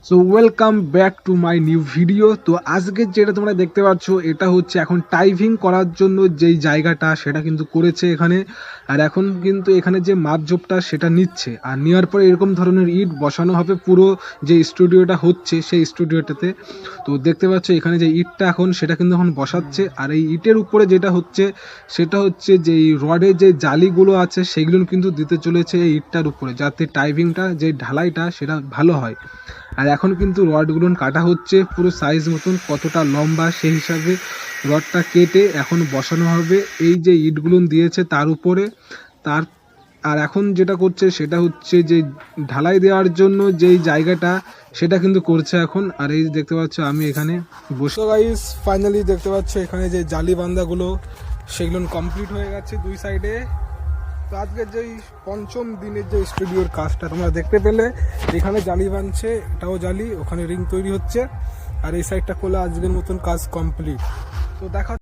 So welcome back to my new video. তো আজকে যেটা তোমরা দেখতে পাচ্ছ এটা হচ্ছে এখন টাইভিং করার জন্য যেই জায়গাটা সেটা কিন্তু করেছে এখানে। আর এখন কিন্তু এখানে যে মাপজোপটা সেটা নিচ্ছে, আর নেওয়ার পরে এরকম ধরনের ইট বসানো হবে পুরো যে স্টুডিওটা হচ্ছে সেই স্টুডিওটাতে। তো দেখতে পাচ্ছ এখানে যে ইটটা এখন সেটা কিন্তু এখন বসাচ্ছে, আর এই ইটের উপরে যেটা হচ্ছে সেটা হচ্ছে যে এই রডের যে জালিগুলো আছে সেগুলো কিন্তু দিতে চলেছে এই ইটটার উপরে, যাতে টাইভিংটা যে ঢালাইটা সেটা ভালো হয়। আর এখন কিন্তু রডগুলো কাটা হচ্ছে পুরো সাইজ মতন, কতটা লম্বা সেই হিসাবে রডটা কেটে এখন বসানো হবে এই যে ইটগুলো দিয়েছে তার উপরে। তার আর এখন যেটা করছে সেটা হচ্ছে যে ঢালাই দেওয়ার জন্য যেই জায়গাটা সেটা কিন্তু করছে এখন। আর এই দেখতে পাচ্ছ আমি এখানে বসে গাইস, ফাইনালি দেখতে পাচ্ছ এখানে যে জালি বান্ধাগুলো সেগুলো কমপ্লিট হয়ে গেছে দুই সাইডে। তো আজকের যেই পঞ্চম দিনের যে স্টুডিওর কাজটা তোমরা দেখতে পেলে, এখানে জালি বানছে, এটাও জালি, ওখানে রিং তৈরি হচ্ছে, আর এই সাইডটা করলে আজকের মতন কাজ কমপ্লিট। তো দেখা